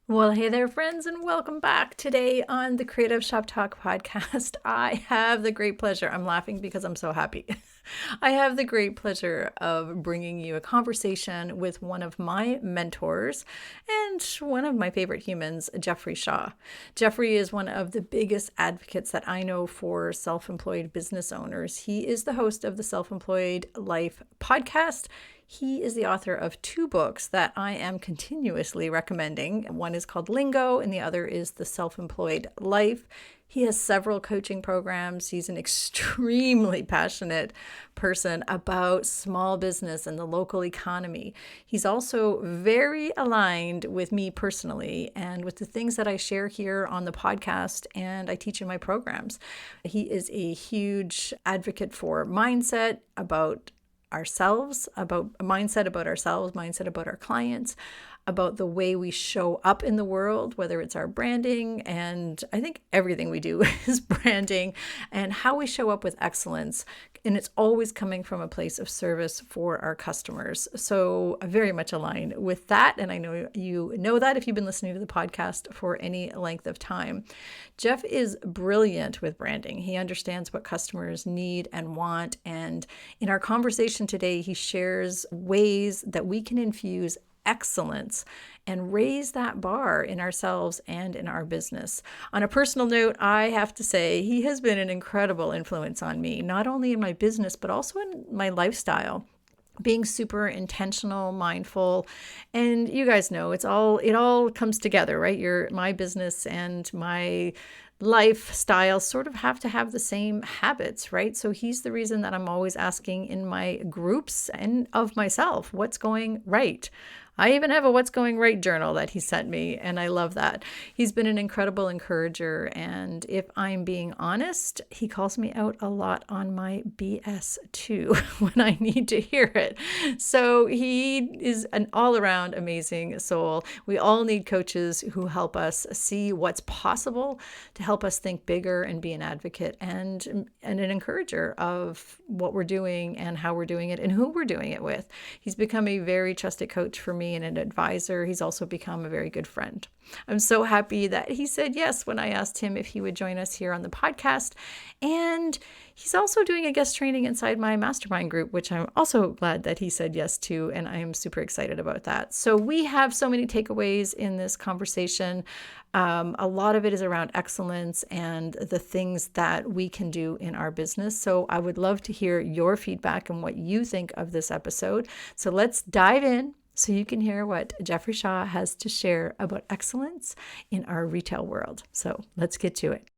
Well, hey there, friends, and welcome back. Today on the Creative Shop Talk podcast, I have the great pleasure. I'm laughing because I'm so happy. I have the great pleasure of bringing you a conversation with one of my mentors and one of my favorite humans, Jeffrey Shaw. Jeffrey is one of the biggest advocates that I know for self-employed business owners. He is the host of the Self-Employed Life podcast. He is the author of two books that I am continuously recommending. One is called Lingo, and the other is The Self-Employed Life. He has several coaching programs. He's an extremely passionate person about small business and the local economy. He's also very aligned with me personally and with the things that I share here on the podcast and I teach in my programs. He is a huge advocate for mindset, about ourselves, about a mindset about ourselves, mindset about our clients, about the way we show up in the world, whether it's our branding, and I think everything we do is branding, and how we show up with excellence. And it's always coming from a place of service for our customers. So I very much align with that. And I know you know that if you've been listening to the podcast for any length of time. Jeff is brilliant with branding. He understands what customers need and want. And in our conversation today, he shares ways that we can infuse excellence and raise that bar in ourselves and in our business. On a personal note, I have to say he has been an incredible influence on me, not only in my business, but also in my lifestyle. Being super intentional, mindful, and you guys know it all comes together, right? My business and my lifestyle sort of have to have the same habits, right? So he's the reason that I'm always asking in my groups and of myself, what's going right? I even have a what's going right journal that he sent me, and I love that. He's been an incredible encourager, and if I'm being honest, he calls me out a lot on my BS too when I need to hear it. So he is an all-around amazing soul. We all need coaches who help us see what's possible, to help us think bigger and be an advocate and an encourager of what we're doing and how we're doing it and who we're doing it with. He's become a very trusted coach for me and an advisor. He's also become a very good friend. I'm so happy that he said yes when I asked him if he would join us here on the podcast. And he's also doing a guest training inside my mastermind group, which I'm also glad that he said yes to. And I am super excited about that. So we have so many takeaways in this conversation. A lot of it is around excellence and the things that we can do in our business. So I would love to hear your feedback and what you think of this episode. So let's dive in so you can hear what Jeffrey Shaw has to share about excellence in our retail world. So let's get to it.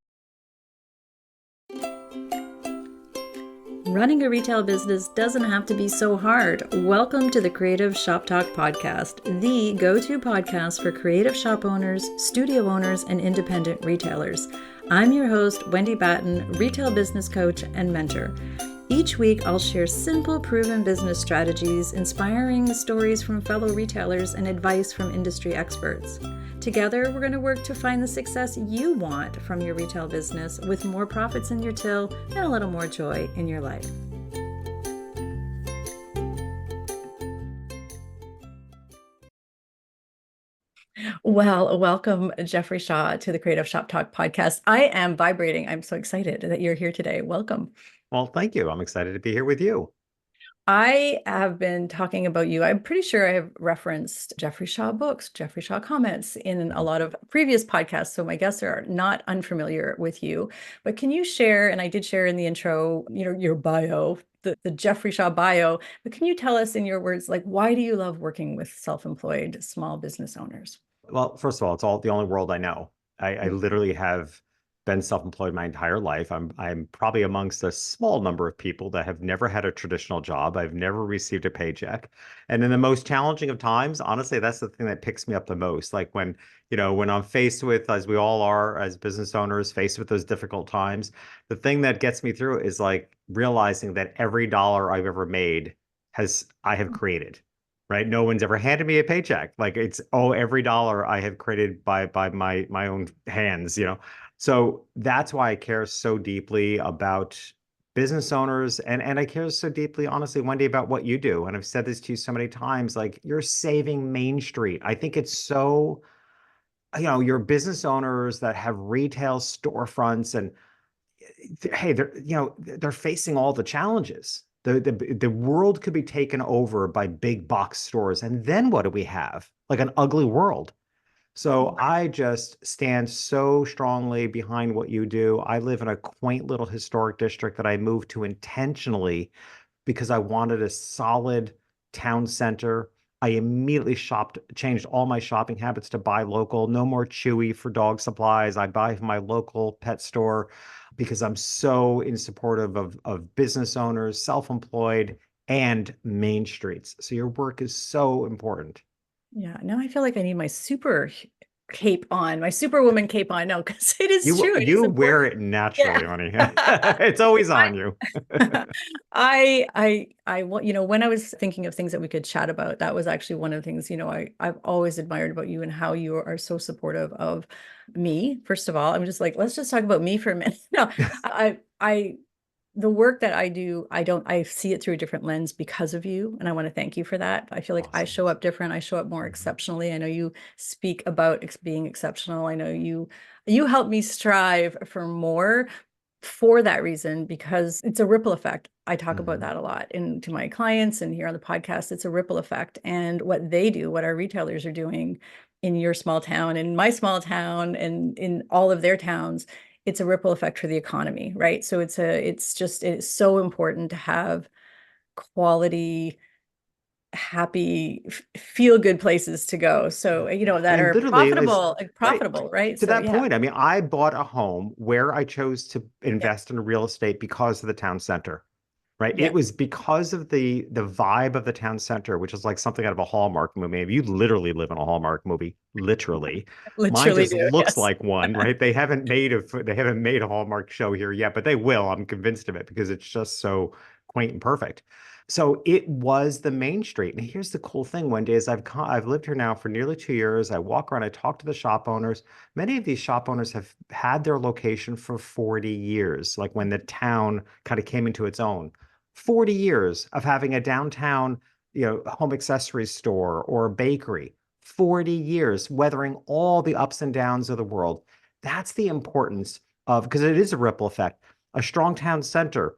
Running a retail business doesn't have to be so hard. Welcome to the Creative Shop Talk podcast, the go-to podcast for creative shop owners, studio owners, and independent retailers. I'm your host, Wendy Batten, retail business coach and mentor. Each week, I'll share simple, proven business strategies, inspiring stories from fellow retailers, and advice from industry experts. Together, we're going to work to find the success you want from your retail business with more profits in your till and a little more joy in your life. Well, welcome, Jeffrey Shaw, to the Creative Shop Talk podcast. I am vibrating. I'm so excited that you're here today. Welcome. Well, thank you. I'm excited to be here with you. I have been talking about you. I'm pretty sure I have referenced Jeffrey Shaw books, Jeffrey Shaw comments in a lot of previous podcasts. So my guests are not unfamiliar with you. But can you share, and I did share in the intro, your bio, the Jeffrey Shaw bio, but can you tell us in your words, like, why do you love working with self-employed small business owners? Well, first of all, it's all the only world I know. I literally have been self-employed my entire life. I'm probably amongst a small number of people that have never had a traditional job. I've never received a paycheck. And in the most challenging of times, honestly, that's the thing that picks me up the most. Like when I'm faced with, as we all are as business owners, faced with those difficult times, the thing that gets me through is like realizing that every dollar I've ever made I have created. Right? No one's ever handed me a paycheck. Like every dollar I have created by my own hands. So that's why I care so deeply about business owners and I care so deeply, honestly, Wendy, about what you do. And I've said this to you so many times, like you're saving Main Street. I think it's so your business owners that have retail storefronts and hey, they're facing all the challenges. The world could be taken over by big box stores. And then what do we have? Like an ugly world. So I just stand so strongly behind what you do. I live in a quaint little historic district that I moved to intentionally because I wanted a solid town center. I immediately changed all my shopping habits to buy local, no more Chewy for dog supplies. I buy from my local pet store because I'm so in supportive of business owners, self-employed, and main streets. So your work is so important. Yeah, now I feel like I need my super cape on, my superwoman cape on. No, because it is You true. It is you wear important. it naturally, Yeah. honey. It's always on you. When I was thinking of things that we could chat about, that was actually one of the things, I've always admired about you and how you are so supportive of me. First of all, I'm just like, let's just talk about me for a minute. No, I, the work that I do, I see it through a different lens because of you. And I want to thank you for that. I feel like I Awesome. show up different. I show up more Mhm. exceptionally. I know you speak about being exceptional. I know you help me strive for more for that reason, because it's a ripple effect. I talk about Mhm. that a lot to my clients and here on the podcast. It's a ripple effect. And what they do, what our retailers are doing in your small town, in my small town, and in all of their towns, it's a ripple effect for the economy, right? So it's so important to have quality, happy, feel good places to go. So, that And are literally, it's right profitable, right? to So that yeah, point. I mean, I bought a home where I chose to yeah, invest in real estate because of the town center. Right. yeah, It was because of the vibe of the town center, which is like something out of a Hallmark movie. I mean, you literally live in a Hallmark movie, literally. Mine literally just do. looks Yes. like one, right? They haven't made a Hallmark show here yet, but they will. I'm convinced of it because it's just so quaint and perfect. So it was the main street. And here's the cool thing, Wendy, is I've lived here now for nearly 2 years. I walk around, I talk to the shop owners. Many of these shop owners have had their location for 40 years, like when the town kind of came into its own. 40 years of having a downtown, home accessories store or a bakery. 40 years weathering all the ups and downs of the world. That's the importance of, because it is a ripple effect. A strong town center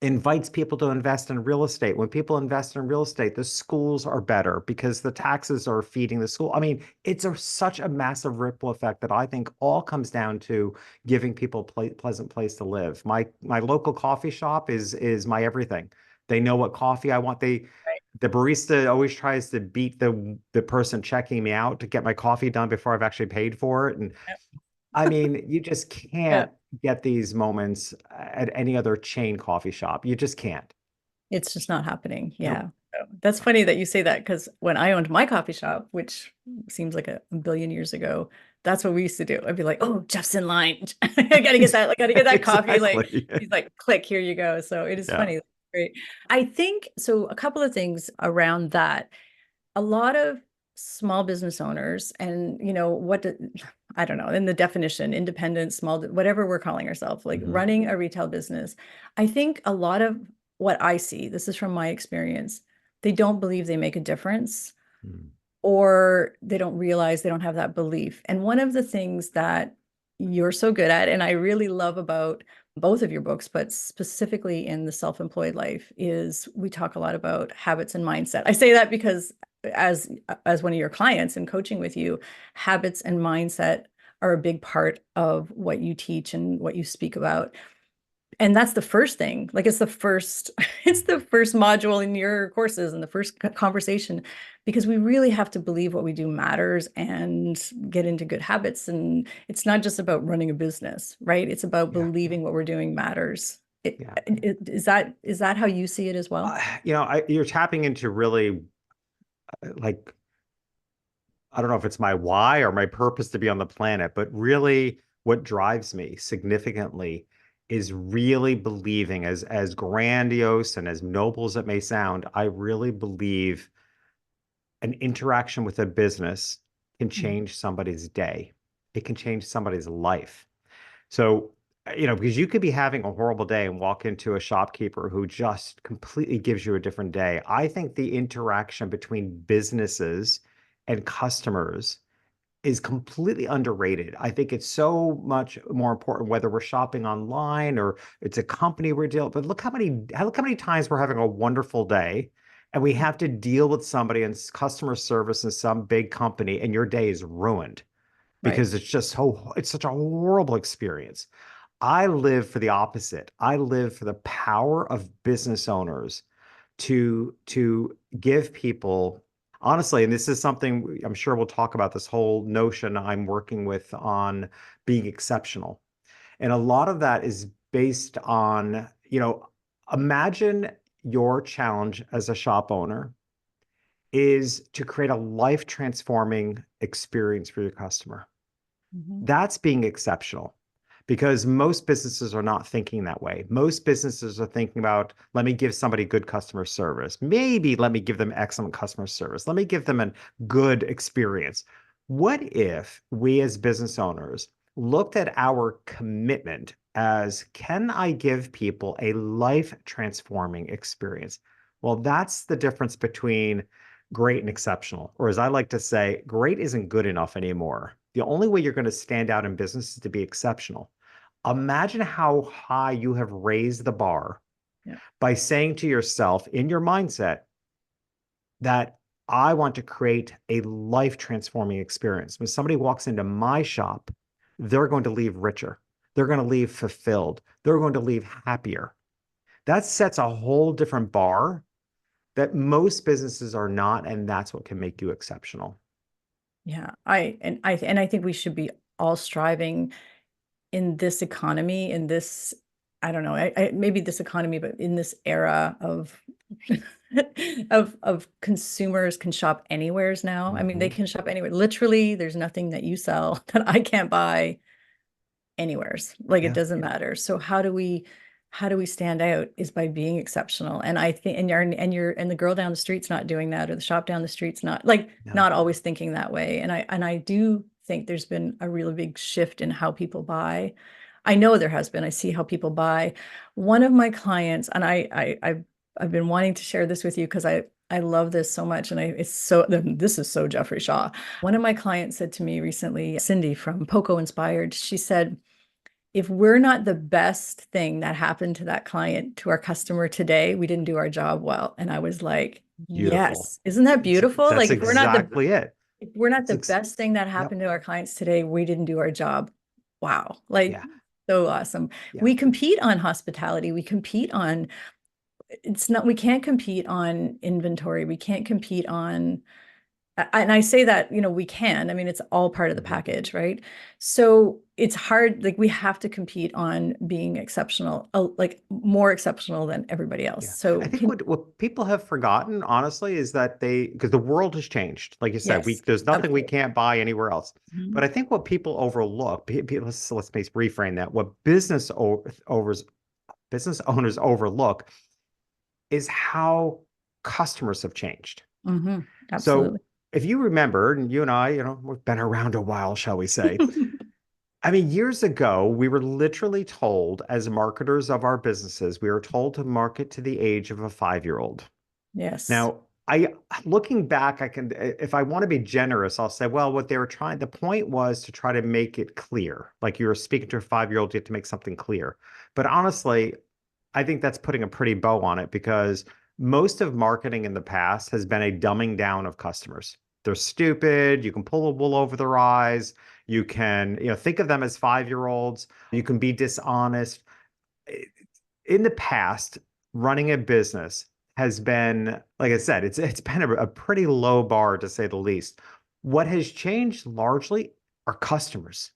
invites people to invest in real estate. When people invest in real estate, the schools are better because the taxes are feeding the school. I mean, it's such a massive ripple effect that I think all comes down to giving people a pleasant place to live. My local coffee shop is my everything. They know what coffee I want. The barista always tries to beat the person checking me out to get my coffee done before I've actually paid for it. And I mean, you just Yeah. can't get these moments at any other chain coffee shop. You just can't. It's just not happening. Nope. Yeah. So that's funny that you say that, because when I owned my coffee shop, which seems like a billion years ago, that's what we used to do. I'd be like, "Oh, Jeff's in line. I gotta get that. I gotta get that coffee." Like Exactly. he's like, "Click, here you go." So it is Yeah. funny. Great. I think so. A couple of things around that. A lot of small business owners, and I don't know, in the definition, independent, small, whatever we're calling ourselves, like Hmm. running a retail business. I think a lot of what I see, this is from my experience, they don't believe they make a difference, or they don't realize they don't have that belief. And one of the things that you're so good at, and I really love about both of your books, but specifically in the self-employed life, is we talk a lot about habits and mindset. I say that because as one of your clients and coaching with you, habits and mindset are a big part of what you teach and what you speak about. And that's the first thing. Like it's the first it's the first module in your courses and the first conversation, because we really have to believe what we do matters and get into good habits. And it's not just about running a business, right? It's about Yeah. believing what we're doing matters. Yeah. Is that how you see it as well? You're tapping into really like, I don't know if it's my why or my purpose to be on the planet, but really what drives me significantly is really believing, as grandiose and as noble as it may sound, I really believe an interaction with a business can Mhm. change somebody's day. It can change somebody's life. So, because you could be having a horrible day and walk into a shopkeeper who just completely gives you a different day. I think the interaction between businesses and customers is completely underrated. I think it's so much more important whether we're shopping online or it's a company we're dealing. But look how many times we're having a wonderful day, and we have to deal with somebody in customer service in some big company, and your day is ruined Right. because it's such a horrible experience. I live for the opposite. I live for the power of business owners to give people, honestly, and this is something I'm sure we'll talk about, this whole notion I'm working with on being exceptional. And a lot of that is based on, imagine your challenge as a shop owner is to create a life transforming experience for your customer. Mhm. That's being exceptional because most businesses are not thinking that way. Most businesses are thinking about, let me give somebody good customer service. Maybe let me give them excellent customer service. Let me give them a good experience. What if we as business owners looked at our commitment as, can I give people a life transforming experience? Well, that's the difference between great and exceptional. Or as I like to say, great isn't good enough anymore. The only way you're going to stand out in business is to be exceptional. Imagine how high you have raised the bar Yeah. by saying to yourself in your mindset that I want to create a life transforming experience. When somebody walks into my shop, they're going to leave richer. They're going to leave fulfilled. They're going to leave happier. That sets a whole different bar that most businesses are not, and that's what can make you exceptional. Yeah. I think we should be all striving in this economy, in this, I don't know, maybe this economy, but in this era of of consumers can shop anywheres now. I mean, they Mm-hmm. can shop anywhere. Literally, there's nothing that you sell that I can't buy anywheres. Like it Yeah. doesn't matter. So how do we stand out is by being exceptional. And I think and the girl down the street's not doing that, or the shop down the street's No. not always thinking that way. And I do think there's been a really big shift in how people buy. I know there has been. I see how people buy. One of my clients, and I've been wanting to share this with you because I love this so much, and this is so Jeffrey Shaw. One of my clients said to me recently, Cindy from Poco Inspired, she said, if we're not the best thing that happened to that client, to our customer today, we didn't do our job well. And I was like, Beautiful. yes, isn't that beautiful? That's Like exactly it. if we're not It's the ex best thing that Yep. happened to our clients today, we didn't do our job. Wow. Like Yeah. so awesome. Yeah. We compete on hospitality. We compete on it's not we can't compete on inventory. We can't compete on and I say that, we can. I mean, it's all part of the Mhm. package, right? So it's hard. Like we have to compete on being exceptional, like more exceptional than everybody else. Yeah. I So think what people have forgotten, honestly, is that because the world has changed. Like you said, yes, there's nothing we absolutely. can't buy anywhere else. But Mhm. I think what people overlook, let's reframe that. What business owners overlook is how customers have changed. Mhm. So Absolutely. if you remember, and you and I, we've been around a while, shall we say? I mean, years ago, we were literally told as marketers of our businesses, we were told to market to the age of a 5-year-old. Yes. Now, looking back, if I want to be generous, I'll say, well, what they were trying, the point was to try to make it clear. Like you were speaking to a 5-year-old, you have to make something clear. But honestly, I think that's putting a pretty bow on it because most of marketing in the past has been a dumbing down of customers. They're stupid. You can pull the wool over their eyes. You can, think of them as 5-year-olds. You can be dishonest. In the past, running a business has been, like I said, it's been a pretty low bar to say the least. What has changed largely are customers.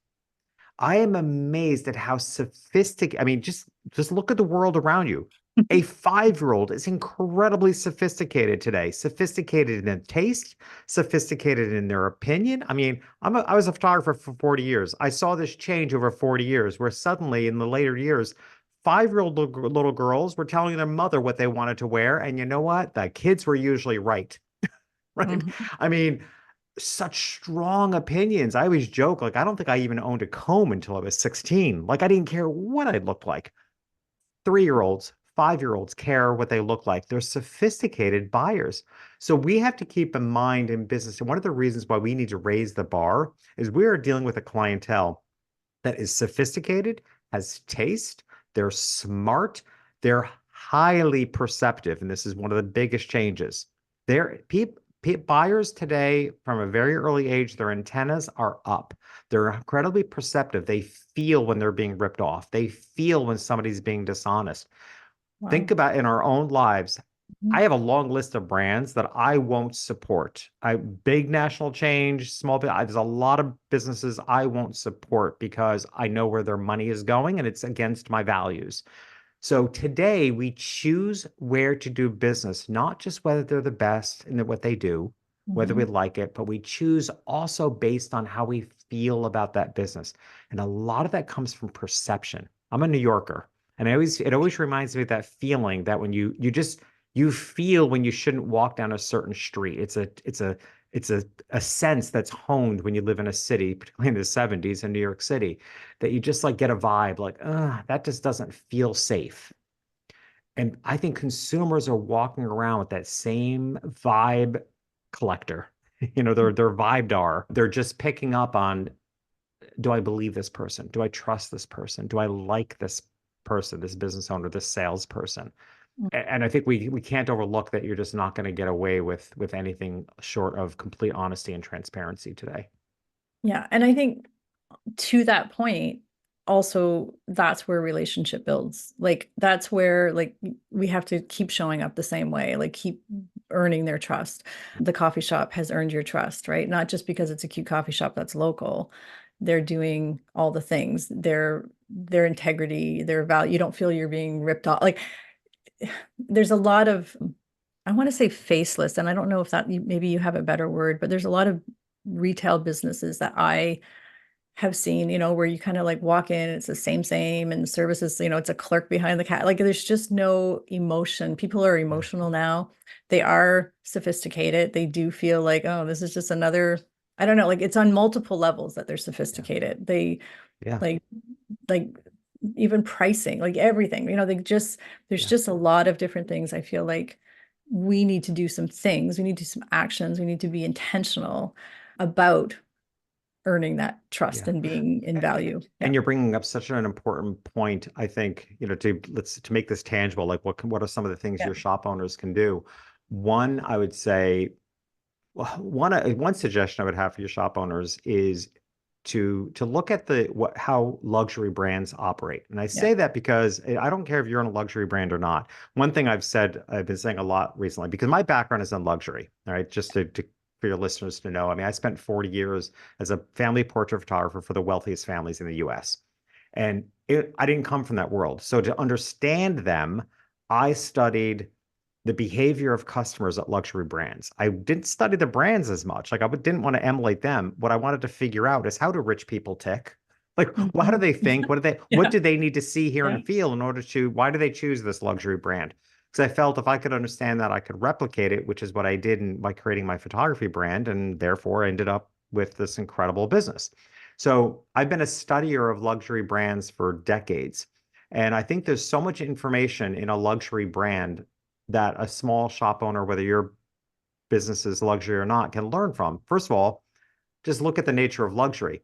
I am amazed at how sophisticated. I mean, just look at the world around you. A 5-year-old is incredibly sophisticated today, sophisticated in their taste, sophisticated in their opinion. I mean, I was a photographer for 40 years. I saw this change over 40 years, where suddenly in the later years, 5-year-old little girls were telling their mother what they wanted to wear, and you know what? The kids were usually right, right? Mhm. I mean, such strong opinions. I always joke, like, I don't think I even owned a comb until I was 16. Like, I didn't care what I looked like. 3-year-olds, 5-year-olds care what they look like. They're sophisticated buyers. So we have to keep in mind in business, and one of the reasons why we need to raise the bar is we are dealing with a clientele that is sophisticated, has taste, they're smart, they're highly perceptive, and this is one of the biggest changes. They're buyers today from a very early age, their antennas are up. They're incredibly perceptive. They feel when they're being ripped off. They feel when somebody's being dishonest. Think Wow. about in our own lives. I Mhm. have a long list of brands that I won't support. Big national change, small, there's a lot of businesses I won't support because I know where their money is going and it's against my values. So today we choose where to do business, not just whether they're the best in what they do, whether we Mhm. like it, but we choose also based on how we feel about that business. And a lot of that comes from perception. I'm a New Yorker, and it always reminds me of that feeling that when you feel when you shouldn't walk down a certain street. It's a sense that's honed when you live in a city, particularly in the 70s in New York City, that you just like get a vibe like, that just doesn't feel safe. And I think consumers are walking around with that same vibe collector. Their vibe dar. They're just picking up on, do I believe this person? Do I trust this person? Do I like this person, this business owner, this salesperson? And I think we can't overlook that you're just not going to get away with anything short of complete honesty and transparency today. Yeah. And I think to that point, also that's where relationship builds. Like that's where like we have to keep showing up the same way, like keep earning their trust. The coffee shop has earned your trust, right? Not just because it's a cute coffee shop that's local. They're doing all the things. Their integrity, their value. You don't feel you're being ripped off. Like there's a lot of, I want to say faceless, and I don't know if that maybe you have a better word, but there's a lot of retail businesses that I have seen, where you kind of like walk in, it's the same, and the services, it's a clerk behind the cat. Like there's just no emotion. People are Yeah. emotional now. They are sophisticated. They do feel like, oh, this is just another, I don't know, like it's on multiple levels that they're Yeah. sophisticated. They Yeah. like like even pricing, like everything, there's Yeah. just a lot of different things. I feel like we need to do some things. We need to do some actions. We need to be intentional about earning that trust Yeah. and being in value. And Yeah. you're bringing up such an important point, I think, to make this tangible, like what are some of the things Yeah. your shop owners can do? One, I would say, well, one suggestion I would have for your shop owners is to look at how luxury brands operate. And I Yeah. say that because I don't care if you're in a luxury brand or not. One thing I've been saying a lot recently, because my background is in luxury, all right, just to for your listeners to know. I mean, I spent 40 years as a family portrait photographer for the wealthiest families in the US. And I didn't come from that world. So to understand them, I studied the behavior of customers at luxury brands. I didn't study the brands as much. Like didn't want to emulate them. What I wanted to figure out is, how do rich people tick? Like, how do Mhm. they think? What Yeah. do they need to see, hear, Yeah. and feel in order why do they choose this luxury brand? Because I felt if I could understand that, I could replicate it, which is what I did by creating my photography brand. And therefore I ended up with this incredible business. So I've been a studier of luxury brands for decades. And I think there's so much information in a luxury brand that a small shop owner, whether your business is luxury or not, can learn from. First of all, just look at the nature of luxury.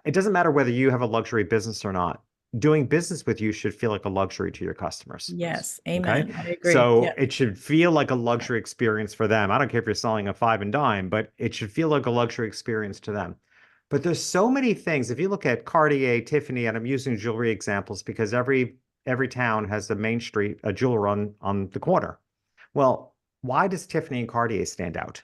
It doesn't matter whether you have a luxury business or not. Doing business with you should feel like a luxury to your customers. Yes. Okay. Amen. I agree. So Yeah. it should feel like a luxury experience for them. I don't care if you're selling a five and dime, but it should feel like a luxury experience to them. But there's so many things. If you look at Cartier, Tiffany, and I'm using jewelry examples because every town has a main street, a jeweler on the corner. Well, why does Tiffany and Cartier stand out?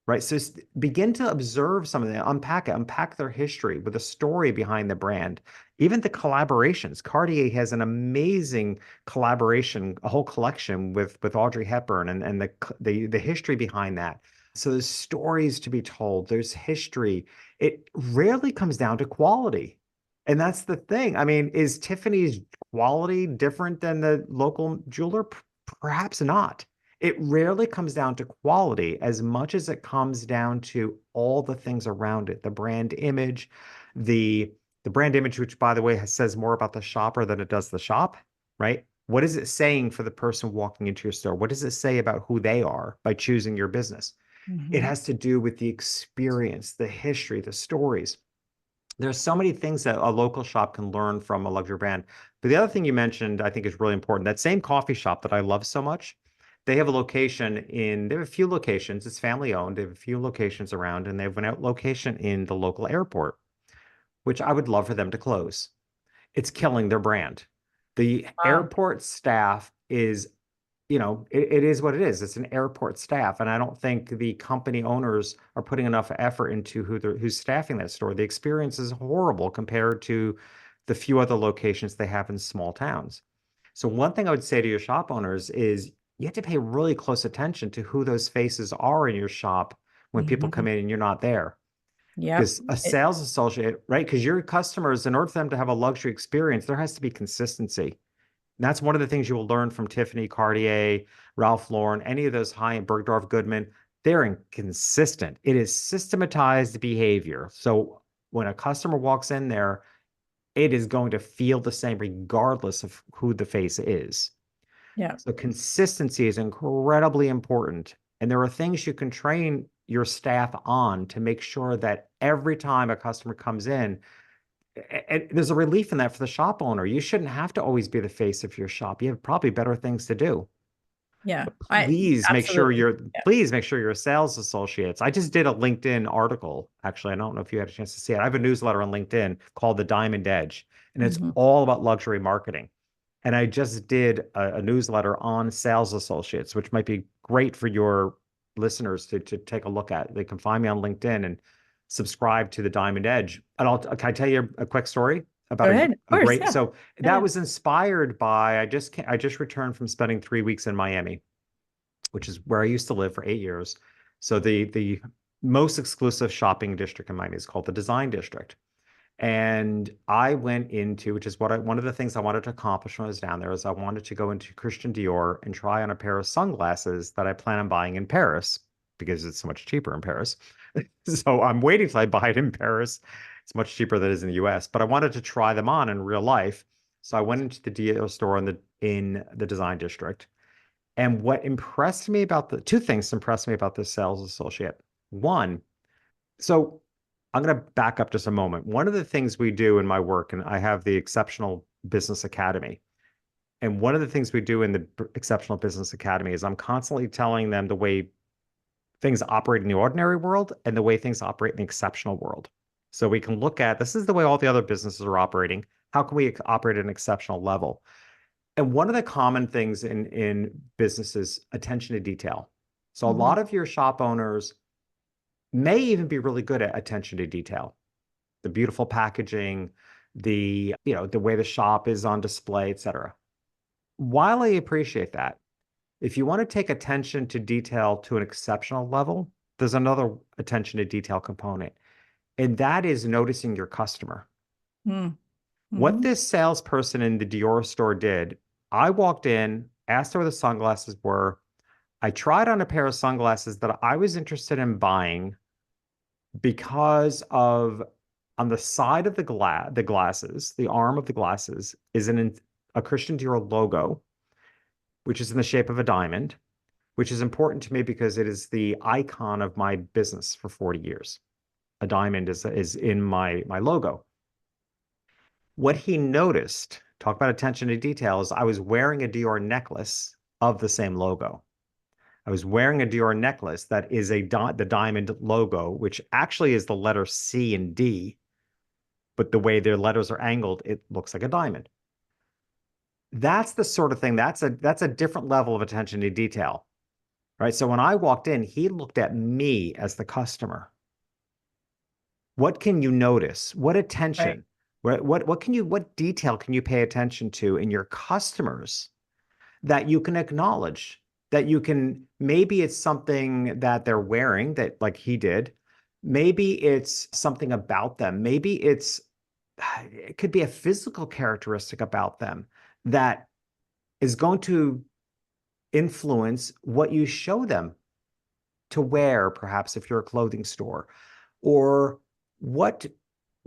Right. So begin to observe some of them, unpack their history with a story behind the brand, even the collaborations. Cartier has an amazing collaboration, a whole collection with Audrey Hepburn and the history behind that. So there's stories to be told. There's history. It rarely comes down to quality. And that's the thing. I mean, is Tiffany's quality different than the local jeweler? Perhaps not. It rarely comes down to quality as much as it comes down to all the things around it, the brand image, the the brand image, which by the way says more about the shopper than it does the shop, right? What is it saying for the person walking into your store? What does it say about who they are by choosing your business? It Hmm. has to do with the experience, the history, the stories. There's so many things that a local shop can learn from a luxury brand. But the other thing you mentioned, I think, is really important. That same coffee shop that I love so much, they have a location they have a few locations. It's family owned. They have a few locations around, and they have an out location in the local airport, which I would love for them to close. It's killing their brand. The Wow. airport staff is, it is what it is. It's an airport staff, and I don't think the company owners are putting enough effort into who's staffing that store. The experience is horrible compared to the few other locations they have in small towns. So one thing I would say to your shop owners is you have to pay really close attention to who those faces are in your shop when people come Hmm. in and you're not there. Yep. Because a sales associate, right? Because your customers, in order for them to have a luxury experience, there has to be consistency. That's one of the things you will learn from Tiffany, Cartier, Ralph Lauren, any of those high-end Bergdorf Goodman. They're inconsistent. It is systematized behavior. So when a customer walks in there, it is going to feel the same regardless of who the face is. Yeah. So consistency is incredibly important. And there are things you can train your staff on to make sure that every time a customer comes in, and there's a relief in that for the shop owner. You shouldn't have to always be the face of your shop. You have probably better things to do. Yeah. But I absolutely. Yeah. please make sure you're sales associates. I just did a LinkedIn article. Actually, I don't know if you had a chance to see it. I have a newsletter on LinkedIn called The Diamond Edge, and it's Hmm. all about luxury marketing. And I just did a newsletter on sales associates, which might be great for your listeners to take a look at. They can find me on LinkedIn and subscribe to the Diamond Edge. And can I tell you a quick story about Go ahead. Of a course. great, Yeah. so Yeah. that Yeah. was inspired by, I just returned from spending 3 weeks in Miami, which is where I used to live for 8 years. So the most exclusive shopping district in Miami is called the Design District. And I went into, which is one of the things I wanted to accomplish when I was down there, is I wanted to go into Christian Dior and try on a pair of sunglasses that I plan on buying in Paris because it's so much cheaper in Paris. So I'm waiting till I buy it in Paris. It's much cheaper than it is in the US, but I wanted to try them on in real life. So I went into the Dior store in the design district. And what impressed me about the two things impressed me about this sales associate. One, so I'm going to back up just a moment. One of the things we do in my work, and I have the Exceptional Business Academy. And one of the things we do in the Exceptional Business Academy is I'm constantly telling them the way things operate in the ordinary world and the way things operate in the exceptional world. So we can look at this is the way all the other businesses are operating. How can we operate at an exceptional level? And one of the common things in business is attention to detail. So a Hmm. lot of your shop owners may even be really good at attention to detail, the beautiful packaging, the way the shop is on display, etc. While I appreciate that, if you want to take attention to detail to an exceptional level, there's another attention to detail component, and that is noticing your customer. What Mm-hmm. this salesperson in the Dior store did, I walked in, asked her where the sunglasses were. I tried on a pair of sunglasses that I was interested in buying because of on the side of the glasses, the arm of the glasses is a Christian Dior logo, which is in the shape of a diamond, which is important to me because it is the icon of my business for 40 years. A diamond is in my logo. What he noticed, talk about attention to detail, is I was wearing a Dior necklace of the same logo. I was wearing a Dior necklace that is the diamond logo, which actually is the letter C and D, but the way their letters are angled, it looks like a diamond. That's the sort of thing. That's a different level of attention to detail, right? So when I walked in, he looked at me as the customer. What can you notice? What Right. attention? What detail can you pay attention to in your customers that you can acknowledge? That you can, maybe it's something that they're wearing that like he did. Maybe it's something about them. Maybe it could be a physical characteristic about them that is going to influence what you show them to wear, perhaps if you're a clothing store, or what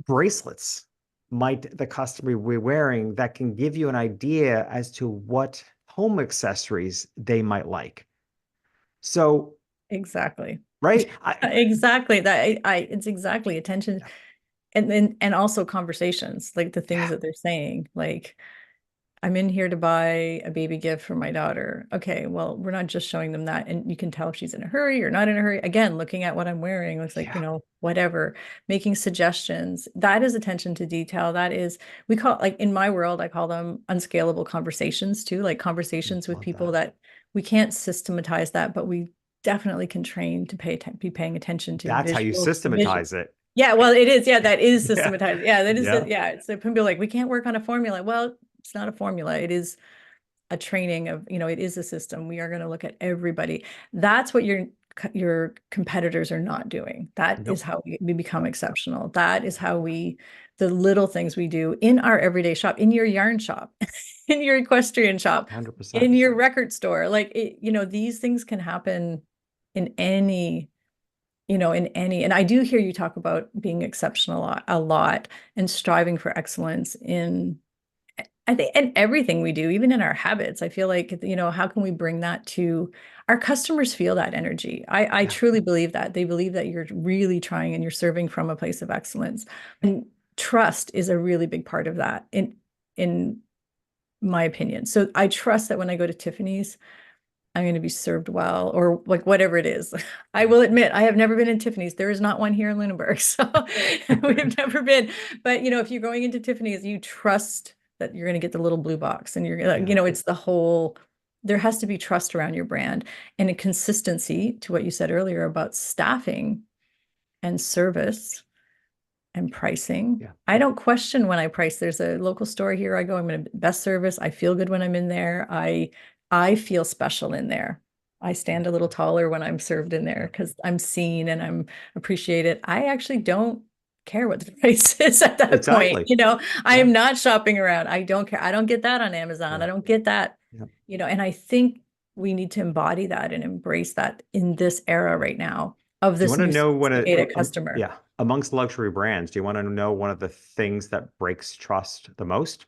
bracelets might the customer be wearing that can give you an idea as to what home accessories they might like. So, Exactly. right? Exactly. It's exactly attention, and also conversations, like the things Yeah, that they're saying, like, I'm in here to buy a baby gift for my daughter. Okay, well, we're not just showing them that. And you can tell if she's in a hurry or not in a hurry. Again, looking at what I'm wearing, looks like, yeah, whatever, making suggestions. That is attention to detail. That is, we call, like in my world, I call them unscalable conversations too, like conversations with love people that. that we can't systematize that, but we definitely can train to be paying attention to That's how you visual. systematize it. Yeah, well, it is. Yeah, that is Yeah, systematized. Yeah, that is. yeah, Yeah, it's so people are like, we can't work on a formula. Well, it's not a formula. It is a training of, it is a system. We are going to look at everybody. That's what your competitors are not doing. That is nope, how we become exceptional. That is how the little things we do in our everyday shop, in your yarn shop, in your equestrian shop, 100%. in your record store. Like, these things can happen in any, and I do hear you talk about being exceptional a lot and striving for excellence in, I think, in everything we do, even in our habits. I feel like, how can we bring that to our customers? Feel that energy. I Yeah, truly believe that they believe that you're really trying and you're serving from a place of excellence. And trust is a really big part of that in my opinion. So I trust that when I go to Tiffany's, I'm going to be served well, or like whatever it is. I yeah. will admit, I have never been in Tiffany's. There is not one here in Lunenburg. So we have never been. But, if you're going into Tiffany's, you trust that you're going to get the little blue box, and you're going to, Yeah, it's the whole, there has to be trust around your brand and a consistency to what you said earlier about staffing and service and pricing. yeah, I don't question when I price. There's a local store here. I go, I'm going to best service. I feel good when I'm in there. I feel special in there. I stand a little taller when I'm served in there yeah. because I'm seen and I'm appreciated. I actually don't care what the price is at that point. Exactly. I Yeah, am not shopping around. I don't care. I don't get that on Amazon. yeah, I don't get that, yeah. and I think we need to embody that and embrace that in this era right now of Do you this want to new know sophisticated customer. yeah, amongst luxury brands, do you want to know one of the things that breaks trust the most?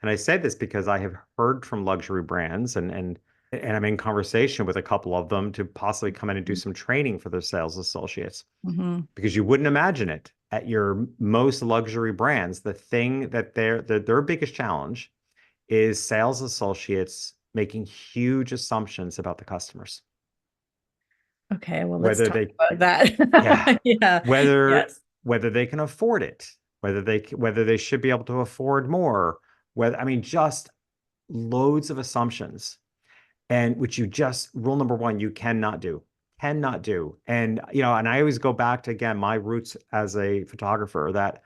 And I say this because I have heard from luxury brands and I'm in conversation with a couple of them to possibly come in and do some training for their sales associates Mhm. because you wouldn't imagine it at your most luxury brands. The thing that their biggest challenge is sales associates making huge assumptions about the customers, Okay, well, let's whether talk they about yeah, that. Yeah. whether Yes. whether they can afford it, whether they should be able to afford more, whether I mean just loads of assumptions, and which you just rule number one you cannot do. And and I always go back to again my roots as a photographer that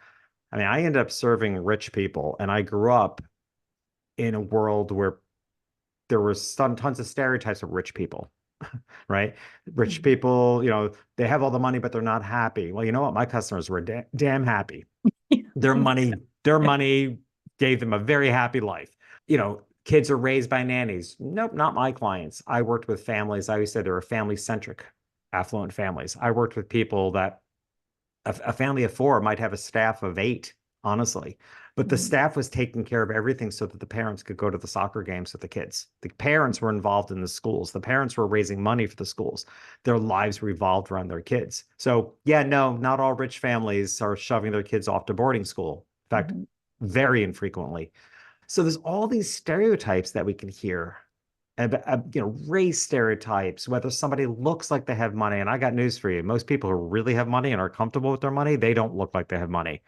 I mean I ended up serving rich people, and I grew up in a world where there was tons of stereotypes of rich people, right? Rich Mhm. people, they have all the money, but they're not happy. Well, you know what? My customers were damn happy. Their money, their money gave them a very happy life. Kids are raised by nannies. Nope, not my clients. I worked with families. I always said they were family centric, affluent families. I worked with people that a family of four might have a staff of eight, honestly. But the Mhm. staff was taking care of everything so that the parents could go to the soccer games with the kids. The parents were involved in the schools. The parents were raising money for the schools. Their lives revolved around their kids. So, yeah, no, not all rich families are shoving their kids off to boarding school. In fact, Mhm. very infrequently. So there's all these stereotypes that we can hear, race stereotypes, whether somebody looks like they have money. And I got news for you. Most people who really have money and are comfortable with their money, they don't look like they have money.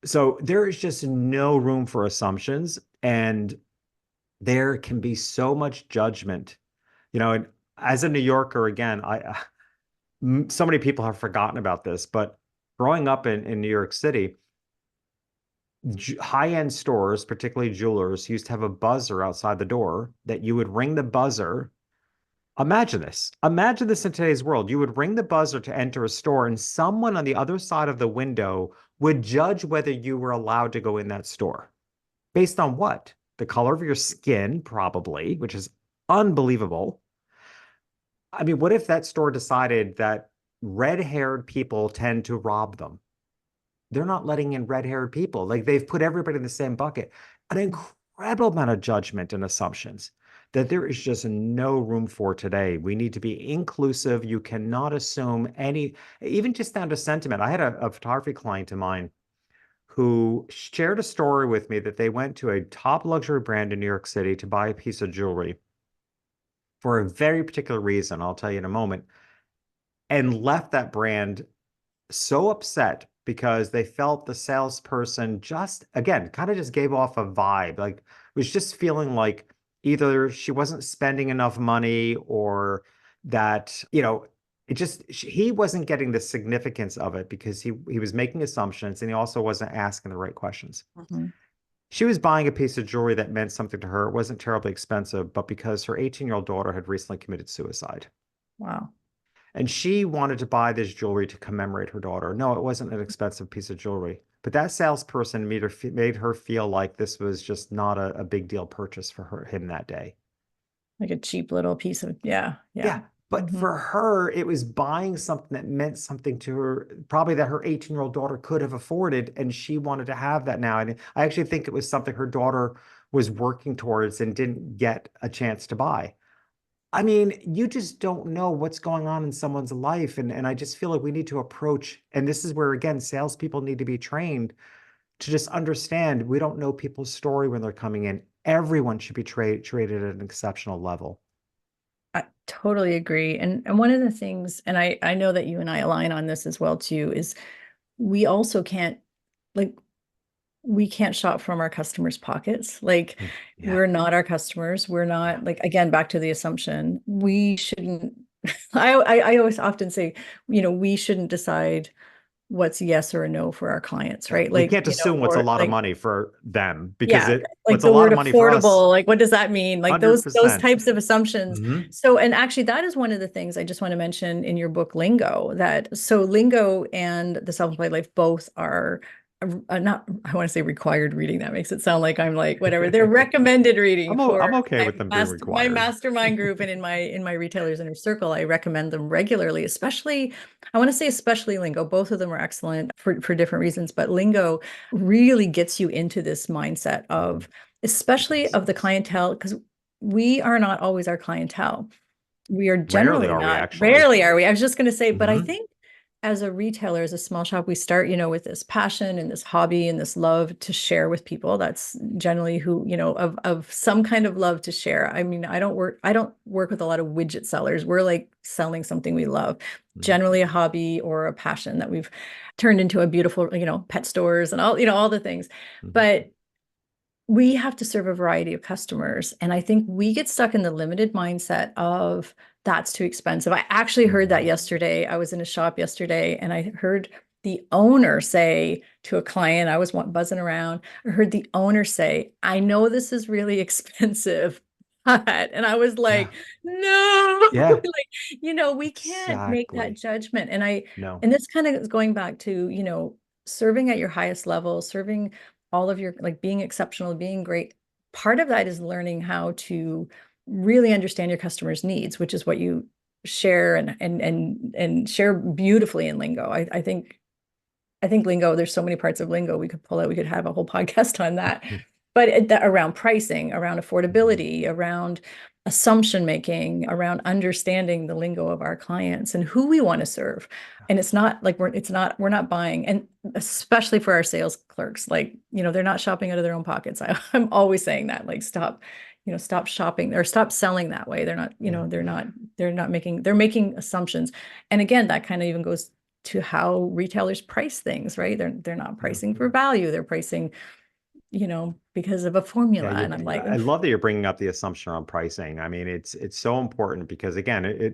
So there is just no room for assumptions. And there can be so much judgment. And as a New Yorker, again, so many people have forgotten about this, but growing up in New York City, high-end stores, particularly jewelers, used to have a buzzer outside the door that you would ring the buzzer. Imagine this. Imagine this in today's world. You would ring the buzzer to enter a store, and someone on the other side of the window would judge whether you were allowed to go in that store. Based on what? The color of your skin, probably, which is unbelievable. I mean, what if that store decided that red-haired people tend to rob them? they're not letting in red-haired people. Like they've put everybody in the same bucket. An incredible amount of judgment and assumptions that there is just no room for today. We need to be inclusive. You cannot assume any, even just down to sentiment. I had a photography client of mine who shared a story with me that they went to a top luxury brand in New York City to buy a piece of jewelry for a very particular reason. I'll tell you in a moment, and left that brand so upset because they felt the salesperson just, again, kind of just gave off a vibe, like was just feeling like either she wasn't spending enough money or that, it just he wasn't getting the significance of it because he was making assumptions and he also wasn't asking the right questions. Mhm. She was buying a piece of jewelry that meant something to her. It wasn't terribly expensive, but because her 18-year-old daughter had recently committed suicide. Wow. And she wanted to buy this jewelry to commemorate her daughter. No, it wasn't an expensive piece of jewelry. But that salesperson made her feel like this was just not a big deal purchase for him that day. Like a cheap little piece of, yeah, yeah. Yeah. But Mhm. for her, it was buying something that meant something to her, probably that her 18-year-old daughter could have afforded. And she wanted to have that now. And I actually think it was something her daughter was working towards and didn't get a chance to buy. I mean, you just don't know what's going on in someone's life. And I just feel like we need to approach, and this is where, again, salespeople need to be trained to just understand we don't know people's story when they're coming in. Everyone should be treated at an exceptional level. I totally agree. And one of the things, and I know that you and I align on this as well too, is we also can't, like, we can't shop from our customers' pockets. Like, Yeah. we're not our customers. We're Yeah. not, like, again, back to the assumption, we shouldn't, I always often say, we shouldn't decide what's yes or a no for our clients, Yeah. right? We Like, can't assume what's a or lot of like, money for them because yeah, what's like a the lot word of money for us. affordable, like what does that mean? Like those 100%. types of assumptions. Hmm. So, and actually that is one of the things I just want to mention in your book Lingo, that so Lingo and the Self-Employed Life both are not, I want to say required reading. That makes it sound like I'm like whatever. They're recommended reading for I'm okay with them being my required. mastermind group, and in my retailers inner circle. I recommend them regularly, especially, I want to say especially Lingo. Both of them are excellent for different reasons, but Lingo really gets you into this mindset Mhm. of, It especially does. of the clientele, because we are not always our clientele. We are Rarely generally are we not, actually. rarely are we. I was just going to say, but I Hmm. think as a retailer, as a small shop, we start, with this passion and this hobby and this love to share with people. That's generally who, of some kind of love to share. I mean, I don't work with a lot of widget sellers. We're like selling something we love, Hmm. generally a hobby or a passion that we've turned into a beautiful, pet stores and all, all the things. Hmm. But we have to serve a variety of customers. And I think we get stuck in the limited mindset of that's too expensive. I actually heard that Hmm. yesterday. I was in a shop yesterday and I heard the owner say to a client, I was buzzing around. I heard the owner say, I know this is really expensive, but, and I was Yeah. like, no, Yeah. like, we can't make that Exactly. judgment. And No. and this kind of is going back to, serving at your highest level, serving all of your, like, being exceptional, being great. Part of that is learning how to really understand your customers' needs, which is what you share and share beautifully in Lingo. I think Lingo, there's so many parts of Lingo we could pull out. We could have a whole podcast on that. But around pricing, around Mhm. affordability, around assumption making, around understanding the lingo of our clients and who we want to serve. And it's not like we're not buying, and especially for our sales clerks, like, they're not shopping out of their own pockets. I'm always saying that, like, stop shopping or stop selling that way. They're not, Yeah. they're making assumptions. And again, that kind of even goes to how retailers price things, right? They're not Yeah. pricing for value. They're pricing, because of a Yeah, formula. And I'm like, I ugh. love that you're bringing up the assumption on pricing. I mean, it's so important because again,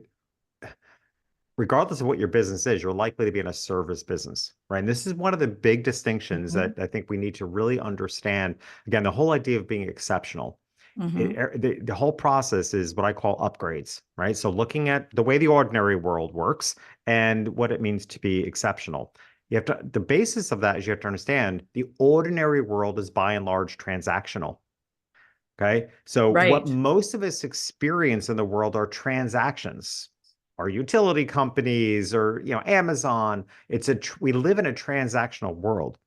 regardless of what your business is, you're likely to be in a service business, right? And this is one of the big distinctions Mhm, that I think we need to really understand. Again, the whole idea of being exceptional. mhm. The whole process is what I call upgrades, right? So looking at the way the ordinary world works and what it means to be exceptional. The basis of that is you have to understand the ordinary world is by and large transactional. Okay. So what Right. most of us experience in the world are transactions. our utility companies or, Amazon. We live in a transactional world.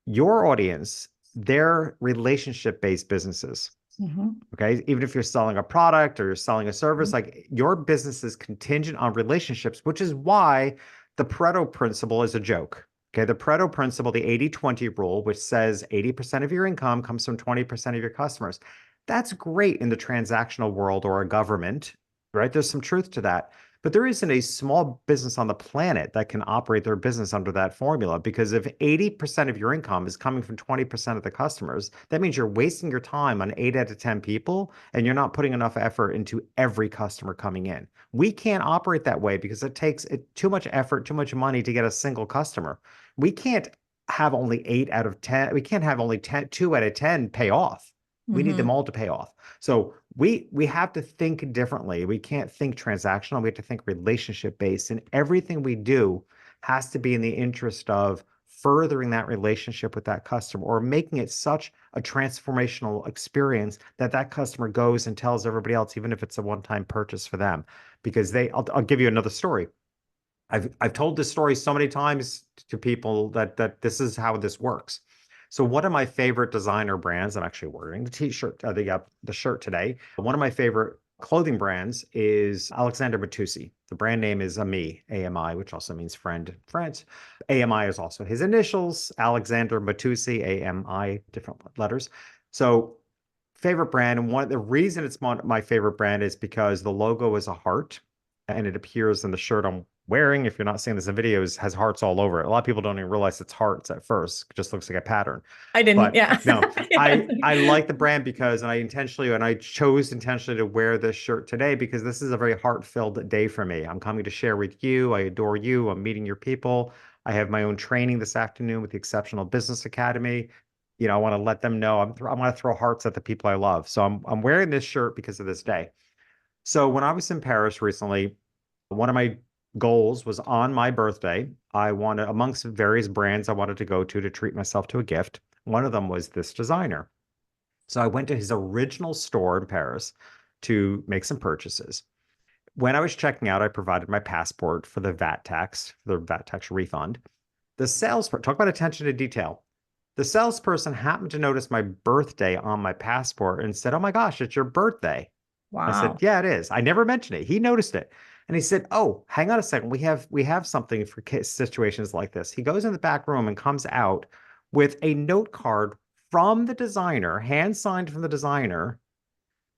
Your audience, they're relationship-based businesses. Mhm. Okay. Even if you're selling a product or you're selling a service, like your business is contingent on relationships, which is why the Pareto principle is a joke. Okay. The Pareto principle, the 80-20 rule, which says 80% of your income comes from 20% of your customers. That's great in the transactional world or a government, right? There's some truth to that. But there isn't a small business on the planet that can operate their business under that formula, because if 80% of your income is coming from 20% of the customers, that means you're wasting your time on 8 out of 10 people and you're not putting enough effort into every customer coming in. We can't operate that way because it takes too much effort, too much money to get a single customer. We can't have only 8 out of 10. We can't have only 2 out of 10 pay off. We need them Mhm. all to pay off. So we have to think differently. We can't think transactional. We have to think relationship based. And everything we do has to be in the interest of furthering that relationship with that customer or making it such a transformational experience that that customer goes and tells everybody else, even if it's a one-time purchase for them. Because I'll give you another story. I've told this story so many times to people that this is how this works. So one of my favorite designer brands, I'm actually wearing the t-shirt, the shirt today. One of my favorite clothing brands is Alexander Matusi. The brand name is AMI, AMI, which also means friend in France. AMI is also his initials, Alexander Matusi, AMI, different letters. So favorite brand, and the reason it's my favorite brand is because the logo is a heart, and it appears in the shirt I'm wearing. If you're not seeing this in videos, has hearts all over it. A lot of people don't even realize it's hearts at first. It just looks like a pattern. I didn't, But yeah. no, Yeah. I like the brand because, and I chose intentionally to wear this shirt today because this is a very heart-filled day for me. I'm coming to share with you. I adore you. I'm meeting your people. I have my own training this afternoon with the Exceptional Business Academy. I want to let them know I want to throw hearts at the people I love. So I'm wearing this shirt because of this day. So when I was in Paris recently, one of my goals was on my birthday. I wanted, amongst various brands I wanted to go to treat myself to a gift. One of them was this designer. So I went to his original store in Paris to make some purchases. When I was checking out, I provided my passport for the VAT tax refund. The salesperson, talk about attention to detail. The salesperson happened to notice my birthday on my passport and said, "Oh my gosh, it's your birthday." I said, Wow. "Yeah, it is." I never mentioned it. He noticed it. And he said, "Oh, hang on a second. We have something for situations like this." He goes in the back room and comes out with a note card from the designer, hand signed from the designer,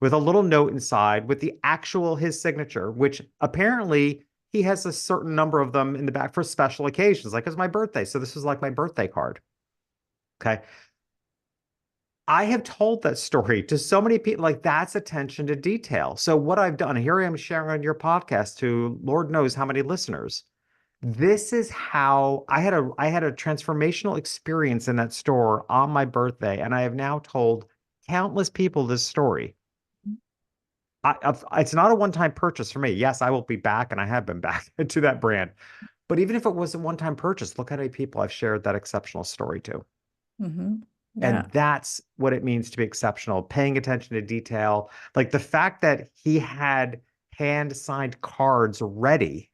with a little note inside with the actual his signature, which apparently he has a certain number of them in the back for special occasions, like it's my birthday. So this is like my birthday card. Okay. I have told that story to so many people. Like, that's attention to detail. So what I've done, here I am sharing on your podcast to Lord knows how many listeners. This is how I had a transformational experience in that store on my birthday, and I have now told countless people this story. It's not a one-time purchase for me. Yes, I will be back, and I have been back to that brand. But even if it was a one-time purchase, look how many people I've shared that exceptional story to. Hmm. Yeah. And that's what it means to be exceptional, paying attention to detail. Like the fact that he had hand signed cards ready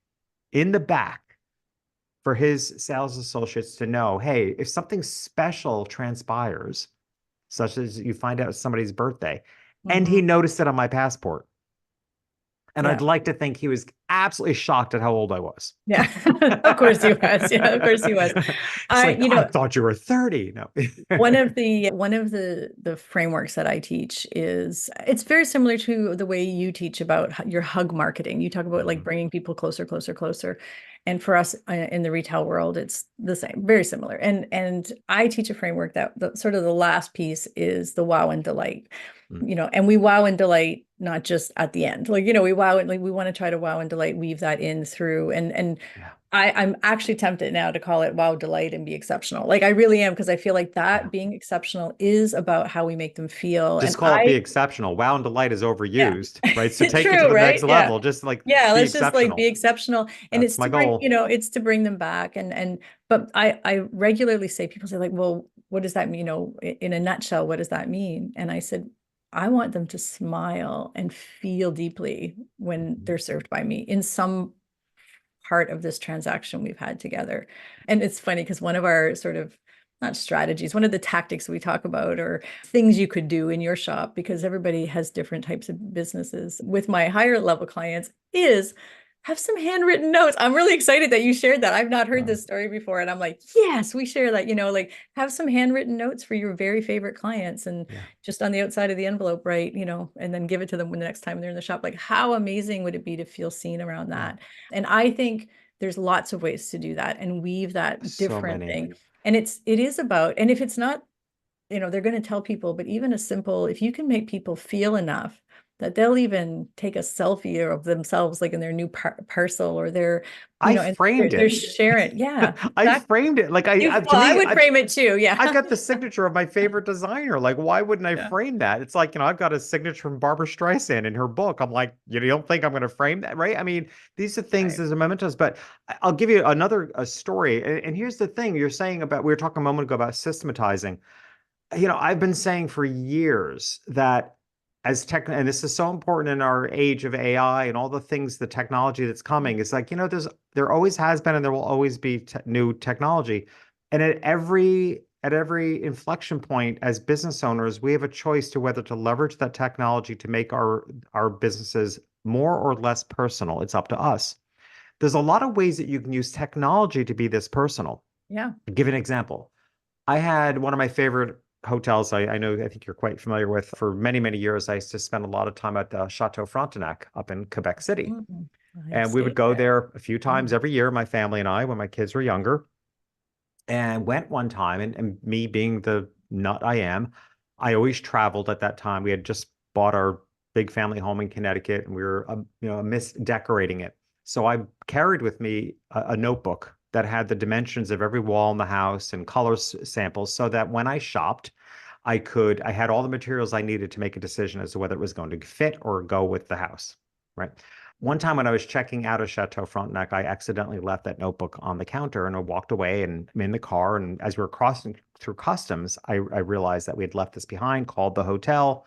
in the back for his sales associates to know, hey, if something special transpires, such as you find out it's somebody's birthday, and Hmm. he noticed it on my passport. And I'd Yeah. like to think he was absolutely shocked at how old I was. Yeah. Of course he was. Yeah, of course he was. It's I, like, you I know, thought you were 30. No. one of the frameworks that I teach is it's very similar to the way you teach about your hug marketing. You talk about like Mhm. bringing people closer, closer, closer. And for us in the retail world, it's the same, very similar. And I teach a framework that sort of the last piece is the wow and delight. Mm. And we wow and delight not just at the end. Like, we wow and like we want to try to wow and delight, weave that in through and Yeah. I'm actually tempted now to call it wow, delight, and be exceptional. Like I really am, because I feel like Yeah. that being exceptional is about how we make them feel. Just And call it be exceptional. Wow and delight is yeah, overused, right? So take it to true, the next right? Yeah. level. Just like Yeah, be let's just like be exceptional. exceptional. And That's my goal. it's to bring them back. But I regularly say, people say like, well, what does that mean? In a nutshell, what does that mean? And I said, I want them to smile and feel deeply when Mhm. they're served by me in some part of this transaction we've had together. And it's funny because one of our sort of not strategies, one of the tactics we talk about or things you could do in your shop, because everybody has different types of businesses with my higher level clients, is have some handwritten notes. I'm really excited that you shared that. I've not heard Uh, this story before. And I'm like, yes, we share that, like have some handwritten notes for your very favorite clients and yeah, just on the outside of the envelope, right? And then give it to them when the next time they're in the shop. Like, how amazing would it be to feel seen around yeah. that? And I think there's lots of ways to do that and weave that So different many. thing. And it is about, and if it's not, they're going to tell people, but even a simple, if you can make people feel enough that they'll even take a selfie of themselves, like in their new parcel or their, I and framed they're it. sharing. Yeah. I That, framed it. Like to well, I me, would frame it too. Yeah. I've got the signature of my favorite designer. Like, why wouldn't I Yeah. frame that? It's like, I've got a signature from Barbara Streisand in her book. I'm like, you don't think I'm going to frame that, right? I mean, these are things, Right. these are mementos. But I'll give you another story. And here's the thing you're saying about, we were talking a moment ago about systematizing. I've been saying for years that as tech, and this is so important in our age of AI and all the things, the technology that's coming, it's like, there always has been and there will always be new technology. And at every inflection point as business owners, we have a choice to whether to leverage that technology to make our businesses more or less personal. It's up to us. There's a lot of ways that you can use technology to be this personal. Yeah. I'll give you an example. I had one of my favorite hotels. I know, I think you're quite familiar with. For many, many years, I used to spend a lot of time at the Chateau Frontenac up in Quebec City. Mhm. I've And we would stayed go there. there a few times Mhm. every year, my family and I, when my kids were younger, and went one time. And me being the nut I am, I always traveled at that time. We had just bought our big family home in Connecticut and we were, decorating it. So I carried with me a notebook that had the dimensions of every wall in the house and color samples so that when I shopped, I had all the materials I needed to make a decision as to whether it was going to fit or go with the house. Right. One time when I was checking out of Chateau Frontenac, I accidentally left that notebook on the counter and I walked away and I'm in the car. And as we were crossing through customs, I realized that we had left this behind, called the hotel,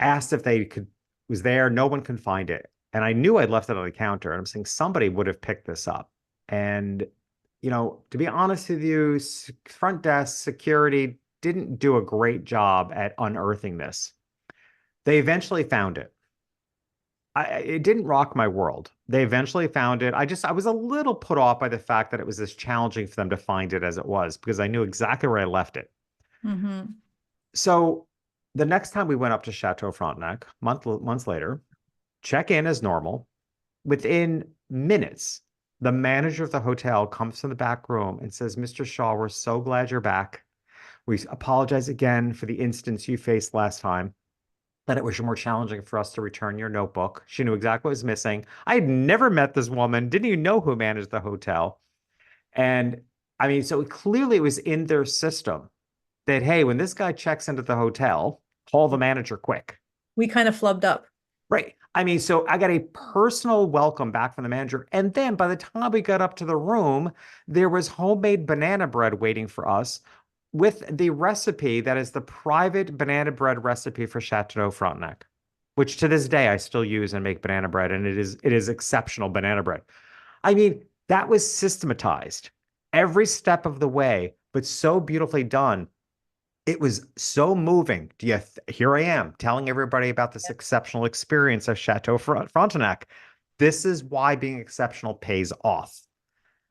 asked if they could, was there. No one could find it. And I knew I'd left it on the counter. And I'm saying somebody would have picked this up. And, to be honest with you, front desk security didn't do a great job at unearthing this. They eventually found it. It didn't rock my world. They eventually found it. I was a little put off by the fact that it was as challenging for them to find it as it was because I knew exactly where I left it. Mhm. So the next time we went up to Chateau Frontenac, months later, check in as normal. Within minutes, the manager of the hotel comes from the back room and says, Mr. Shaw, we're so glad you're back. We apologize again for the instance you faced last time, that it was more challenging for us to return your notebook. She knew exactly what was missing. I had never met this woman, didn't even know who managed the hotel. And I mean, so clearly it was in their system that, hey, when this guy checks into the hotel, call the manager quick. We kind of flubbed up. Right. I mean, so I got a personal welcome back from the manager. And then by the time we got up to the room, there was homemade banana bread waiting for us with the recipe that is the private banana bread recipe for Chateau Frontenac, which to this day I still use and make banana bread. And it is exceptional banana bread. I mean, that was systematized every step of the way, but so beautifully done. It was so moving. Here I am telling everybody about this exceptional experience of Chateau Frontenac. This is why being exceptional pays off.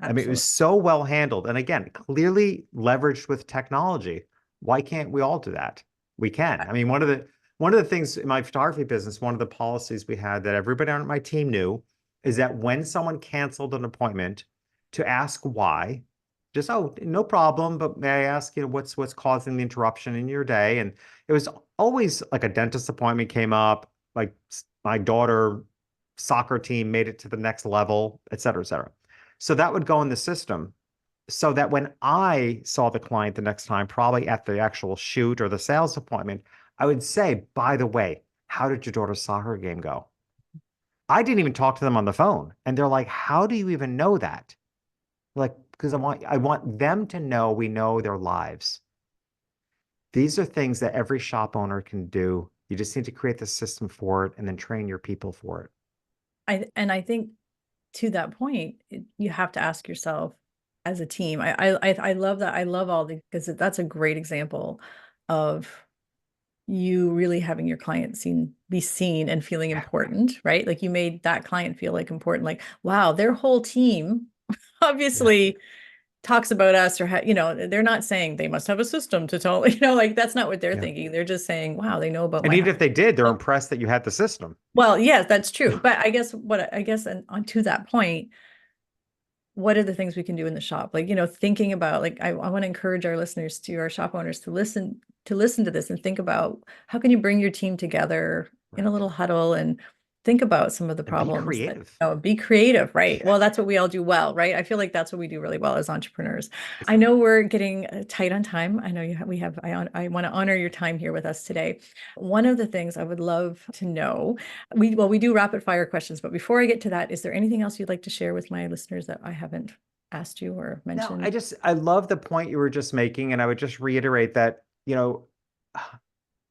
I mean, it was Absolutely. so well handled. And again, clearly leveraged with technology. Why can't we all do that? We can. I mean, one of the things in my photography business, one of the policies we had that everybody on my team knew is that when someone canceled an appointment, to ask why, just, oh, no problem, but may I ask, what's causing the interruption in your day? And it was always like a dentist appointment came up, like my daughter soccer team made it to the next level, et cetera, et cetera. So that would go in the system so that when I saw the client the next time, probably at the actual shoot or the sales appointment, I would say, by the way, how did your daughter's soccer game go? I didn't even talk to them on the phone. And they're like, how do you even know that? Like, because I want them to know we know their lives. These are things that every shop owner can do You just need to create the system for it and then train your people for it. I think to that point, you have to ask yourself as a team. I love that. I love all the because that's a great example of you really having your client be seen and feeling Yeah. important, right? Like you made that client feel like important, like, wow, their whole team Yeah. obviously talks about us or, they're not saying they must have a system to tell, like that's not what they're Yeah. thinking. They're just saying, wow, they know about And my even house. if they did, they're impressed that you had the system. Well, yes, that's true. But I guess and on to that point, what are the things we can do in the shop? Like, thinking about like I want to encourage our listeners to our shop owners to listen to this and think about how can you bring your team together in a Right. little huddle and think about some of the And be problems that creative. be creative, right? Yeah. Well, that's what we all do well, right? I feel like that's what we do really well as entrepreneurs. I Exactly. know we're getting tight on time. I know we have I want to honor your time here with us today. One of the things I would love to know, we do rapid fire questions, but before I get to that, is there anything else you'd like to share with my listeners that I haven't asked you or No, mentioned? I love the point you were just making. And I would just reiterate that,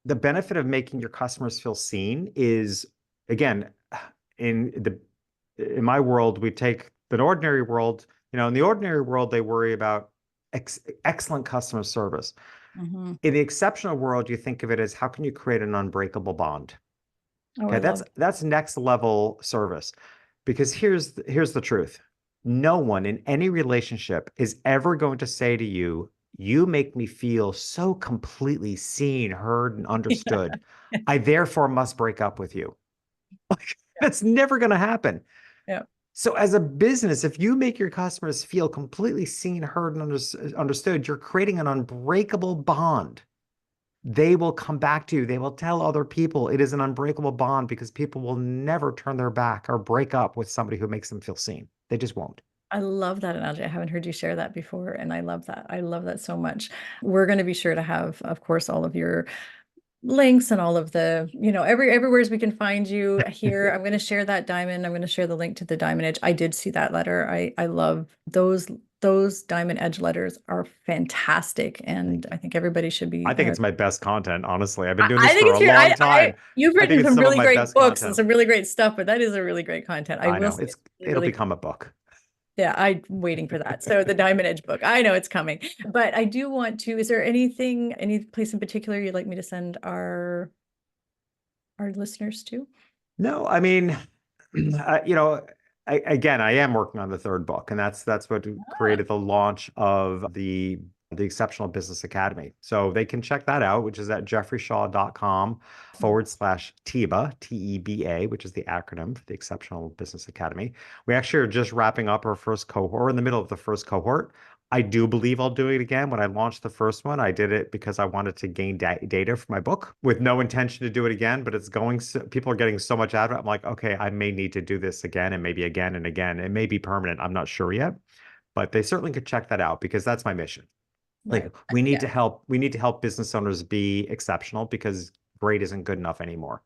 the benefit of making your customers feel seen is, again, in the in my world, we take the ordinary world, in the ordinary world, they worry about excellent customer service. Mhm. In the exceptional world, you think of it as how can you create an unbreakable bond? Oh, I Okay, that's love. that's next level service. Because here's the truth. No one in any relationship is ever going to say to you, you make me feel so completely seen, heard, and understood. Yeah. I therefore must break up with you. Like, that's never going to happen. Yeah. So, as a business, if you make your customers feel completely seen, heard, and understood, you're creating an unbreakable bond. They will come back to you. They will tell other people it is an unbreakable bond because people will never turn their back or break up with somebody who makes them feel seen. They just won't. I love that analogy. I haven't heard you share that before, and I love that. I love that so much. We're going to be sure to have, of course, all of your links and all of the, everywheres we can find you here. I'm going to share that diamond. I'm going to share the link to the diamond edge. I did see that letter. I love those diamond edge letters are fantastic, and Thank you. I think everybody should I be. think it's my best content, honestly. I've been doing I this think for it's a your. long time. You've I think written it's some some of really my great best books and content. some really great stuff, but that is a really great content. I I will know. say It's it's it'll really. become a book. Yeah, I'm waiting for that. So the Diamond Edge book, I know it's coming, but I do want to, is there any place in particular you'd like me to send our listeners to? No, I mean, again, I am working on the third book, and that's what Ah, created the launch of the Exceptional Business Academy. So they can check that out, which is at jeffreyshaw.com/TEBA, TEBA, which is the acronym for the Exceptional Business Academy. We actually are just wrapping up our first cohort. We're in the middle of the first cohort. I do believe I'll do it again. When I launched the first one, I did it because I wanted to gain data for my book with no intention to do it again, but it's going, so, people are getting so much out of it. I'm like, okay, I may need to do this again and maybe again and again. It may be permanent. I'm not sure yet, but they certainly could check that out because that's my mission. right. Like Yeah, we need to help business owners be exceptional because great isn't good enough anymore.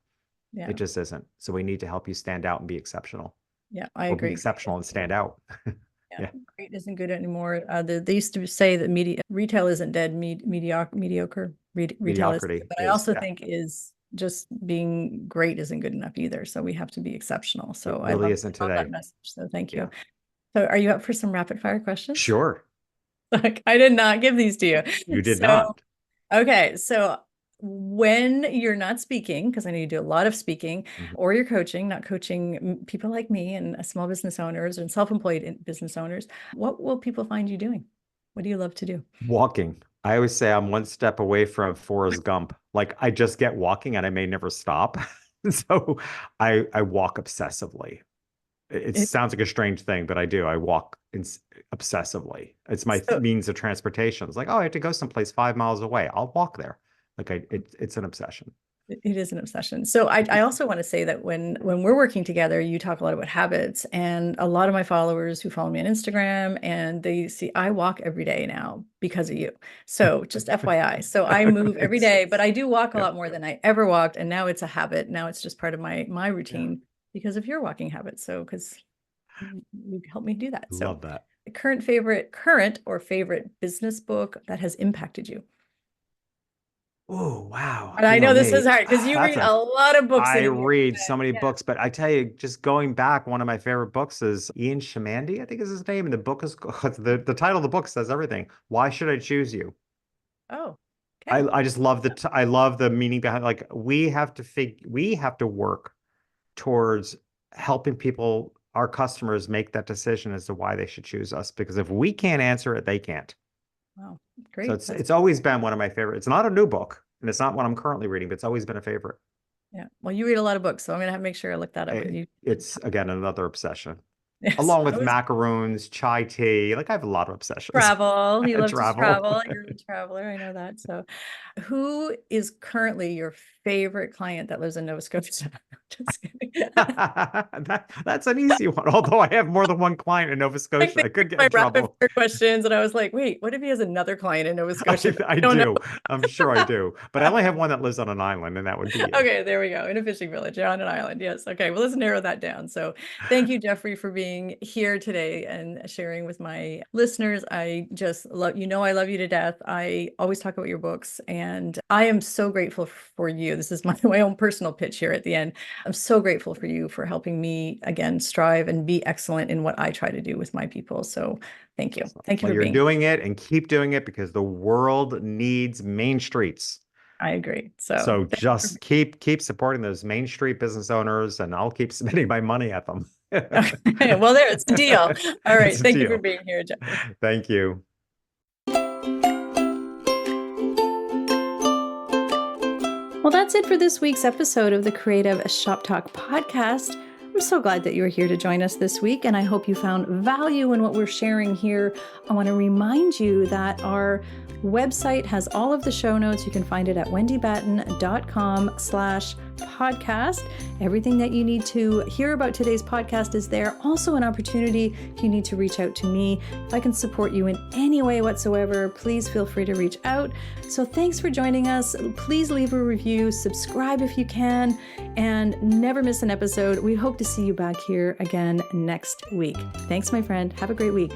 It yeah, just isn't. So we need to help you stand out and be exceptional yeah, I or be agree. Great exceptional and isn't stand out. Yeah, Yeah. great isn't good anymore. They used to say that retail isn't dead, mediocre retail isn't good, Mediocrity but I is, also yeah, think is just being great isn't good enough either. So we have to be exceptional. it So I really love, isn't love that today. message. So thank you. Yeah. So are you up for some rapid fire questions? Sure. Like I did not give these to you. You did So, not. okay. So when you're not speaking, because I know you do a lot of speaking, Mhm. or you're coaching, not coaching people like me and small business owners and self-employed business owners, what will people find you doing? What do you love to do? Walking. I always say I'm one step away from Forrest Gump. Like I just get walking and I may never stop. So I walk obsessively. It It, sounds like a strange thing, but I do. I walk obsessively. It's my so means of transportation. It's like, oh, I have to go someplace 5 miles away. I'll walk there. It's an obsession. it is an obsession. So I also want to say that when we're working together, you talk a lot about habits, and a lot of my followers who follow me on Instagram and they see I walk every day now because of you. So just FYI. So I move every It's, day, but I do walk a yeah, lot more than I ever walked, and now it's a habit. Now it's just part of my yeah. routine because of your walking habits. So because you helped me do that. So Love that. the current or favorite business book that has impacted you. Oh, wow. And I You know know this is me. hard because you That's read a a lot of books I in a year. read so many books, but I tell you, just going back, one of my favorite books is Ian Shamandi, I think is his name. And the book is the title of the book says everything. Why should I choose you? Oh, I okay. I just love I love the meaning behind like we have to work towards helping people, our customers, make that decision as to why they should choose us. Because if we can't answer it, they can't. Wow. So Great. it's always been one of my favorites. It's not a new book, and it's not one I'm currently reading, but it's always been a favorite. Yeah. Well, you read a lot of books, so I'm gonna have to make sure I look that up because you. It's again another obsession, Yes, along I with was macaroons, chai tea. Like I have a lot of obsessions. travel. He loves to Travel. travel. You're a traveler. I know that. So, who is currently your favorite client that lives in Nova Scotia? Just kidding. That's an easy one. Although I have more than one client in Nova Like Scosia, they I could get my in rapid trouble. fire questions, and I was like, wait, what if he has another client in Nova Scotia that I I don't know? do. I'm sure I do. But I only have one that lives on an island, and that would be you. Okay, there we go. In a fishing village on an island. Yes. Okay. Well, let's narrow that down. So, thank you, Jeffrey, for being here today and sharing with my listeners. I just love, I love you to death. I always talk about your books, and I am so grateful for you. This is my own personal pitch here at the end. I'm so grateful for you for helping me again strive and be excellent in what I try to do with my people. So, thank you. Thank you Well, for you're being. doing it and keep doing it because the world needs main streets. I agree. So, So just keep supporting those Main Street business owners, and I'll keep submitting my money at them. okay. Well, there, it's a deal. All It's right. a Thank you for deal. being here, Jeffrey. Thank you. Well, that's it for this week's episode of the Creative Shop Talk podcast. I'm so glad that you were here to join us this week, and I hope you found value in what we're sharing here. I want to remind you that our website has all of the show notes. You can find it at wendybatten.com/podcast. Everything that you need to hear about today's podcast is there. Also, an opportunity if you need to reach out to me. If I can support you in any way whatsoever, please feel free to reach out. So thanks for joining us. Please leave a review, subscribe if you can, and never miss an episode. We hope to see you back here again next week. Thanks, my friend. Have a great week.